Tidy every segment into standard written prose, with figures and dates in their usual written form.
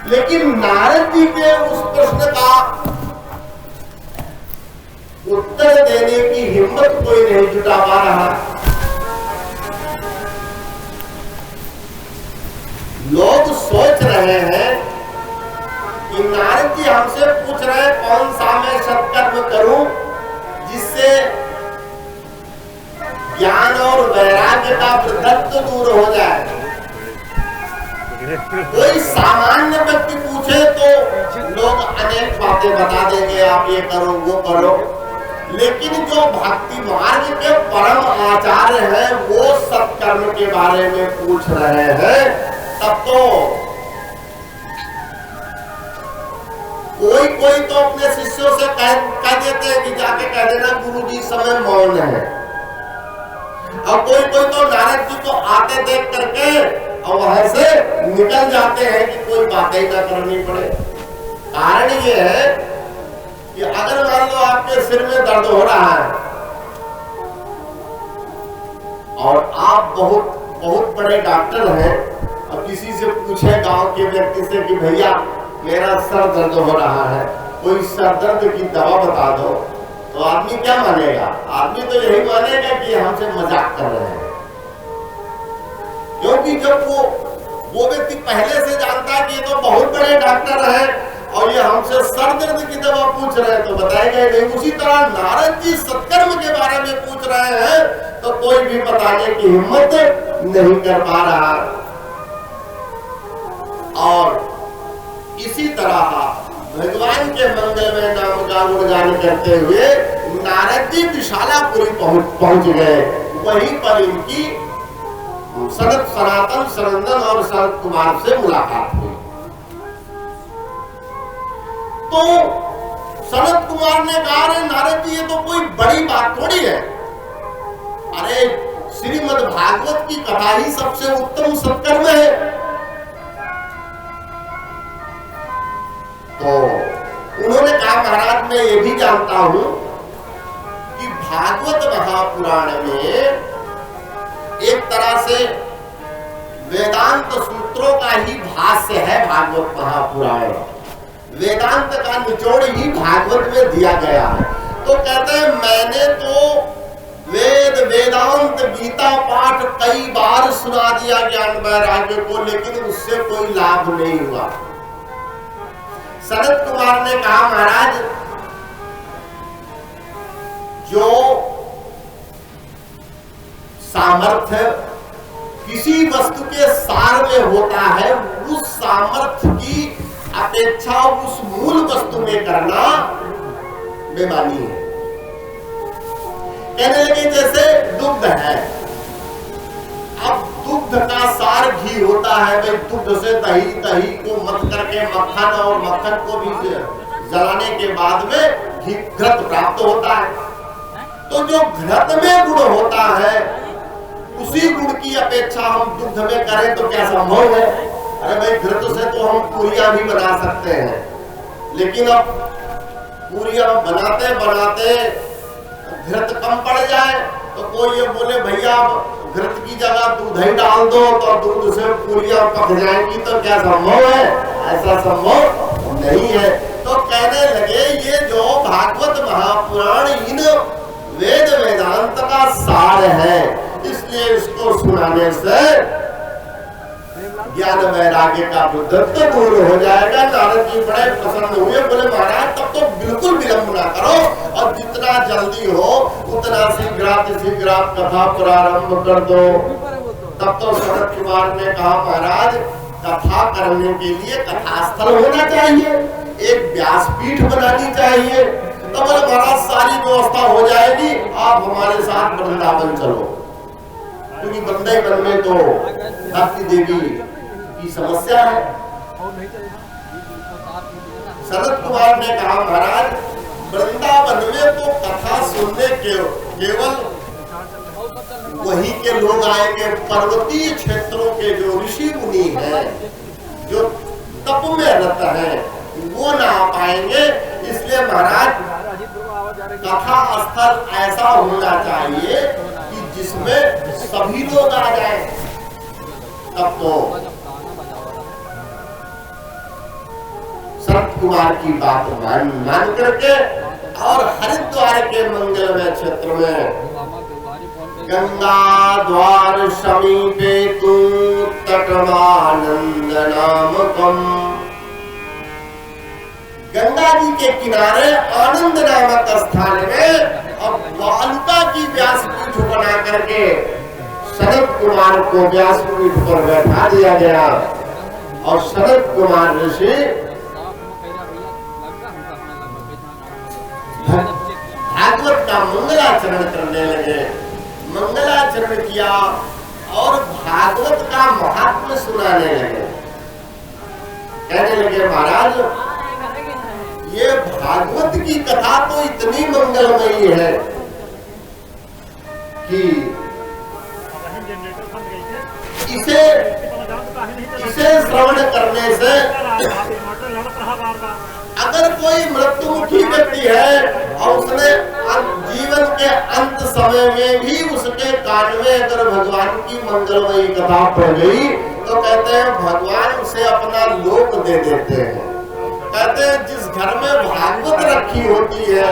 लेकिन नारद जी के उस प्रश्न का उत्तर देने की हिम्मत कोई नहीं जुटा पा रहा। लोग सोच रहे हैं कि नारद जी हमसे पूछ रहे हैं कौन सा मैं सत्कर्म करूं जिससे ज्ञान और वैराग्य का वृद्धत्व दूर हो जाए। कोई सामान्य व्यक्ति पूछे तो लोग अनेक बातें बता देंगे, आप ये करो वो करो। लेकिन जो भक्ति मार्ग के परम आचार्य हैं वो सत्कर्म के बारे में पूछ रहे हैं, तब तो कोई तो अपने शिष्यों से कह देते हैं कि जाके कह देना गुरु जी समय मौन है। और कोई तो नारद जी को आते देख करके और वहां से निकल जाते हैं कि कोई बातें ना करनी पड़े। कारण ये है कि अगर मान लो आपके सिर में दर्द हो रहा है और आप बहुत बड़े डॉक्टर हैं और किसी से पूछे गांव के व्यक्ति से कि भैया मेरा सर दर्द हो रहा है, कोई सर दर्द की दवा बता दो, तो आदमी क्या मानेगा? आदमी तो यही मानेगा कि हमसे मजाक कर रहे हैं। क्योंकि जब वो व्यक्ति पहले से जानता है कि ये तो बहुत बड़े डॉक्टर हैं और ये हमसे सर दर्द की दवा पूछ रहे हैं, तो बताएगा नहीं। उसी तरह नारद जी सत्कर्म के बारे में पूछ रहे हैं तो कोई भी बताने की हिम्मत नहीं कर पा रहा। और इसी तरह भगवान के मंगलमय नाम का गुणगान करते हुए नारद जी विशालापुरी पहुंच गए। वहीं पर इनकी सनातन सनंदन और सनत कुमार से मुलाकात हुई। तो सनत कुमार ने कहा, अरे नारद जी ये तो कोई बड़ी बात थोड़ी है, अरे श्रीमद् भागवत की कथा ही सबसे उत्तम सत्कर्म है। तो उन्होंने कहा, महाराज मैं ये भी जानता हूं कि भागवत महापुराण में एक तरह से वेदांत सूत्रों का ही भाष्य है। भागवत महापुराण वेदांत का निचोड़ ही भागवत में दिया गया है। तो कहते हैं मैंने तो वेदांत गीता पाठ कई बार सुना दिया ज्ञान वैराग्य को, लेकिन उससे कोई लाभ नहीं हुआ। सनत कुमार ने कहा, महाराज जो सामर्थ्य किसी वस्तु के सार में होता है उस सामर्थ्य की अपेक्षा उस मूल वस्तु में करना बेमानी है। कहने लगे जैसे दुग्ध है, अब दुग्ध का सार घी होता है, भाई दुग्ध से दही को मथ करके मक्खन और मक्खन को भी जलाने के बाद में घी घृत प्राप्त होता है। तो जो घृत में गुण होता है उसी गुण की अपेक्षा हम दुग्ध में करें तो क्या संभव है? अरे भाई घृत से तो हम पूरियां भी बना सकते हैं, लेकिन अब पूरियां बनाते बनाते घृत कम पड़ जाए तो कोई ये बोले भैया घृत की जगह दूध ही डाल दो तो दूध से पूरियां पक जाएंगी, तो क्या संभव है? ऐसा संभव नहीं है। तो कहने लगे ये जो भागवत महापुराण इन वेद वेदांत का सार है, इसलिए इसको सुनाने से ज्ञान वैराग्य का वृद्धत्व दूर हो जाएगा। नारद जी बड़े प्रसन्न हुए, बोले महाराज तब तो बिल्कुल विलंब ना करो और जितना जल्दी हो उतना शीघ्र कथा प्रारंभ कर दो। तब तो सनत कुमार ने कहा, महाराज कथा करने के लिए कथास्थल होना चाहिए, एक व्यासपीठ बनानी चाहिए। तो बोले महाराज सारी व्यवस्था हो जाएगी, आप हमारे साथ वृंदावन चलो, क्योंकि वृंदावन में तो भक्ति देवी की समस्या है। सनत कुमार ने कहा, महाराज वृंदावन में तो कथा सुनने केवल वही के लोग आएंगे, पर्वतीय क्षेत्रों के जो ऋषि मुनि हैं, जो तप में रत हैं, वो ना आ पाएंगे। इसलिए महाराज कथा स्थल ऐसा होना चाहिए कि जिसमें सभी लोग आ जाएं। तब तो शरद कुमार की बात मान करके और हरिद्वार के मंगलमय क्षेत्र में गंगा द्वार समीपे तू तटमानंद नामकम, गंगा जी के किनारे आनंद नामक स्थान में अब बालुका की व्यासपीठ बना करके शरद कुमार को व्यासपीठ पर बैठा दिया गया और शरद कुमार ऋषि भागवत का मंगलाचरण करने लगे। मंगलाचरण किया और भागवत का महात्म्य सुनाने लगे। कहने लगे महाराज ये भागवत की कथा तो इतनी मंगलमयी है कि इसे श्रवण करने से अगर कोई मृत्युमुखी व्यक्ति है और उसने जीवन के अंत समय में भी उसके कान में अगर भगवान की मंगलमयी कथा पड़ गई तो कहते हैं भगवान उसे अपना लोक दे देते हैं। कहते हैं जिस घर में भागवत रखी होती है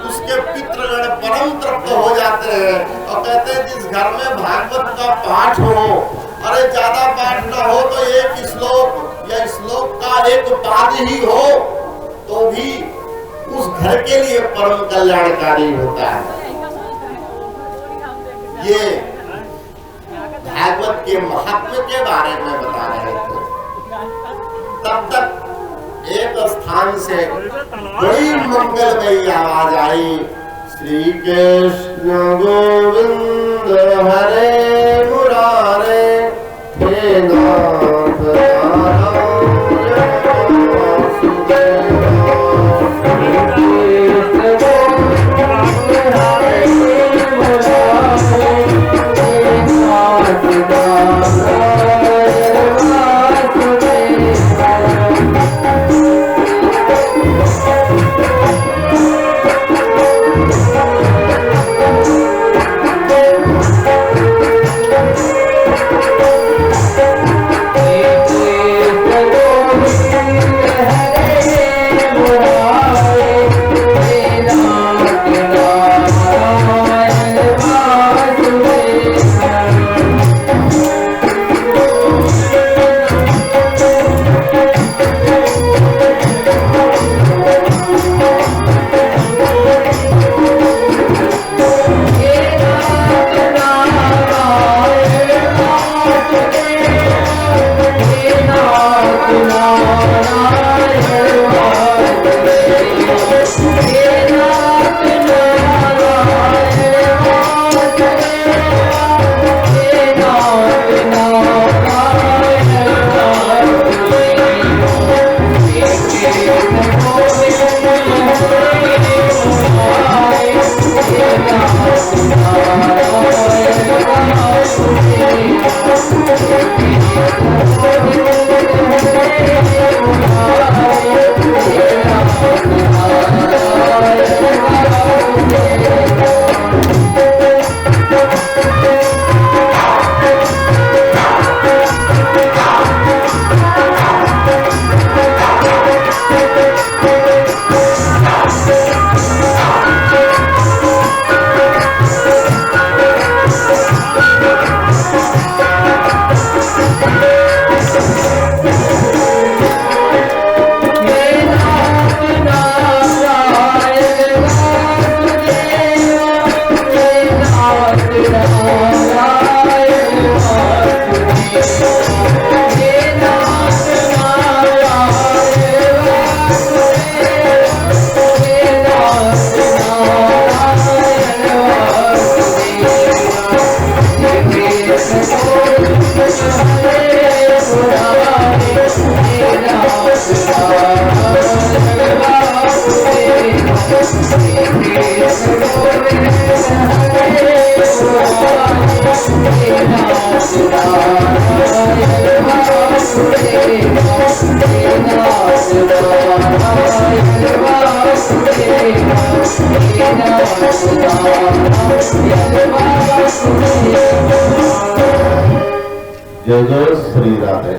उसके पितृगण परम तृप्त हो जाते हैं। और कहते हैं जिस घर में भागवत का पाठ हो, अरे ज्यादा पाठ ना हो तो एक श्लोक या श्लोक का एक पाद ही हो तो भी उस घर के लिए परम कल्याणकारी होता है। ये भागवत के महात्म्य के बारे में बता रहे थे। तब तक एक स्थान से बड़ी मंगलमयी आवाज आई, श्री कृष्ण गोविंद हरे मुरारे हे नाथ जय जय श्री राधे।